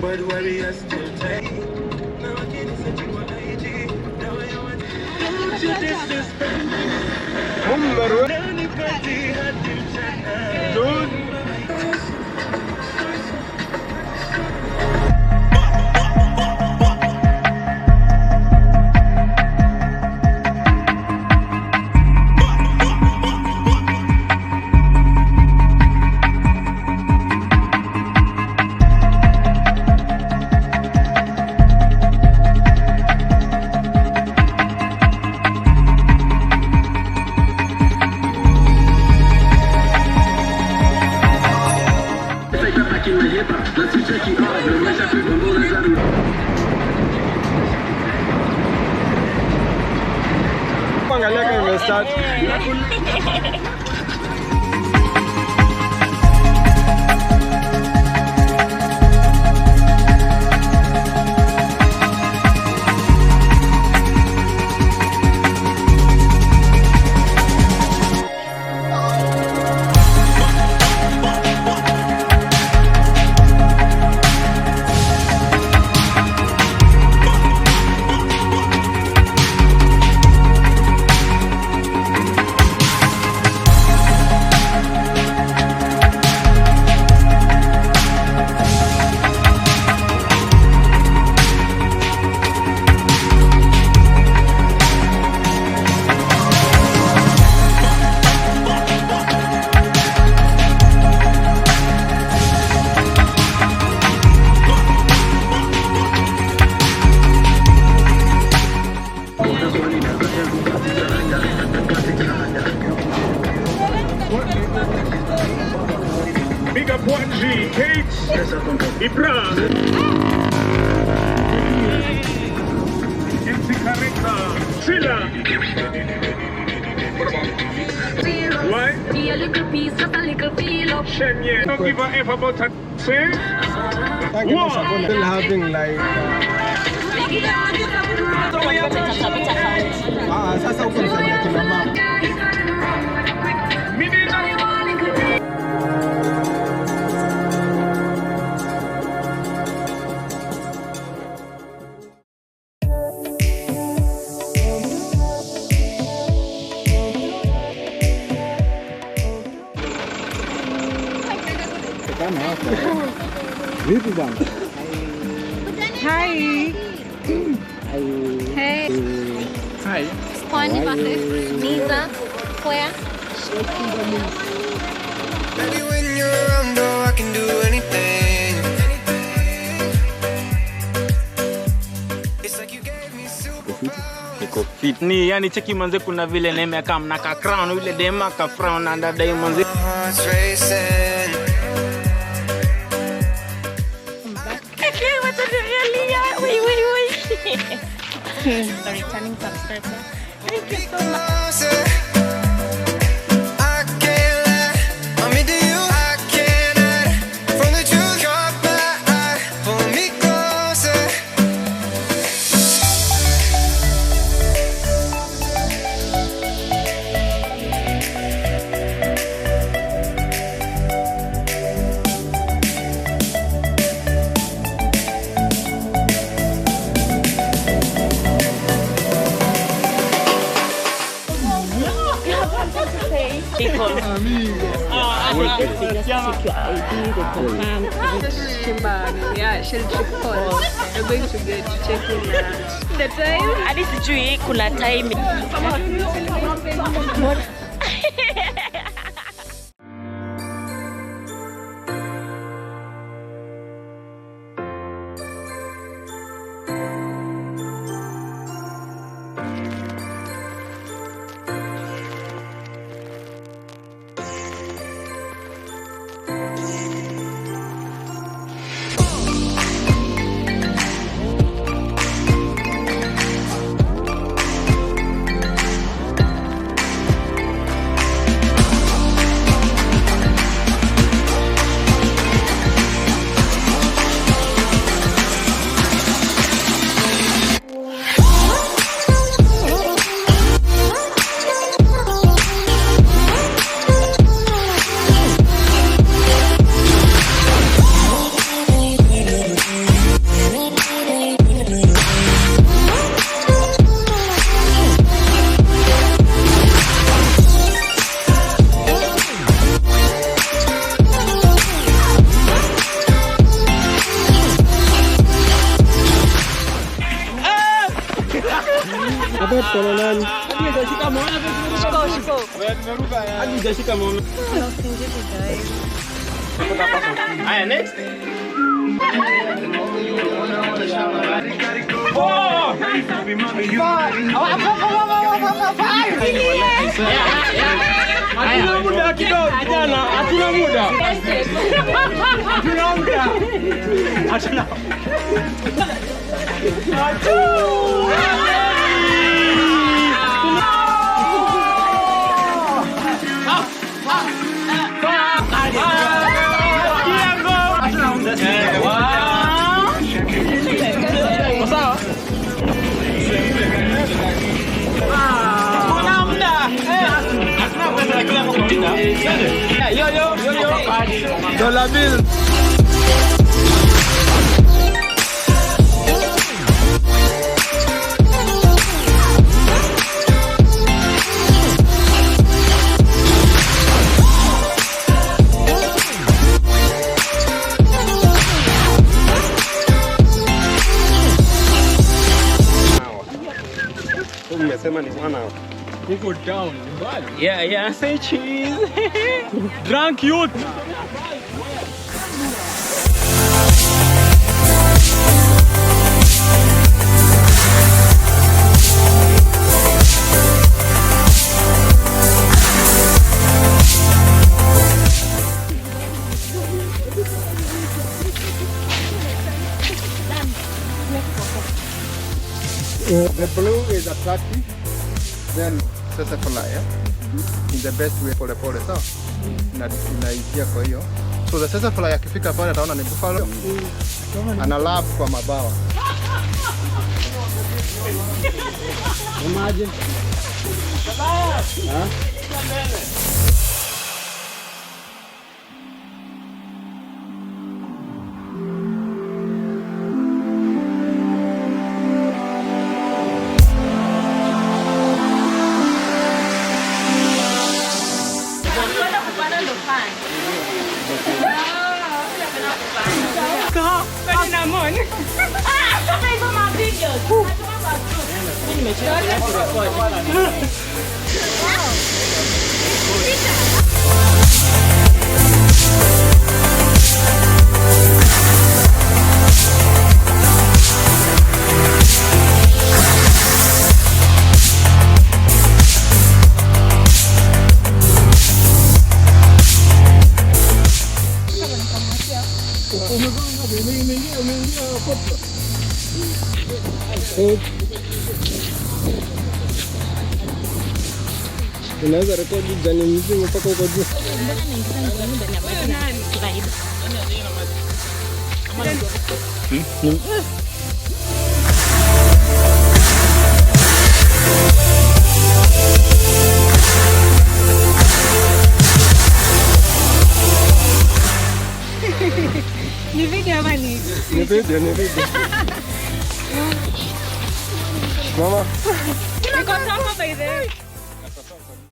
but warriors still take. Now I can't say you are IG. Now I want you disrespect me. Angalia kama imestart. Big up 1G, Kate, Ibra, MC Carita, Silla. What? Be a little piece, just a little feel up. Shenye, don't give a F about a say. What? Still having like sasa uko msanii kina mama. Vipi bwana? Hi. Hey. Hi. Pwani versus Nizza. Where? Baby, when you're around, though, I can do anything. It's like you gave me superpowers. Niko fit ni yani cheki manze kuna vile neme kama na ka crown ile dema ka frown na dada manze. Heart's racing. The returning subscriber. Thank you so much. I can't lie. I'm into you. I can't hide from the truth. Caught my eye. Pull me closer. People. Shimba, yeah, Sheldrick Waterfalls. We're going to get to check in the time. At least sijui kuna time. Hapa tuko nani? Shiko. Hadi hujashika mama. Haya, next. Hatuna muda kidogo jana, hatuna muda. Hatuna muda. Hatuna. Dollar bill. Umesema ni 1 hour. Huko down. Yeah, say cheese. Drunk youth. The blue is attractive, then sesaflyer in the best way, pole pole, sawa, inaingia kwa hiyo. So the sesaflyer akifika pale ataona ni buffalo, ana lap kwa mabawa. Imagine. Unaweza rekodi jani mzima mpaka huko juu. Ni video ama ni? Ni video. Mama. Niko sawa by the way.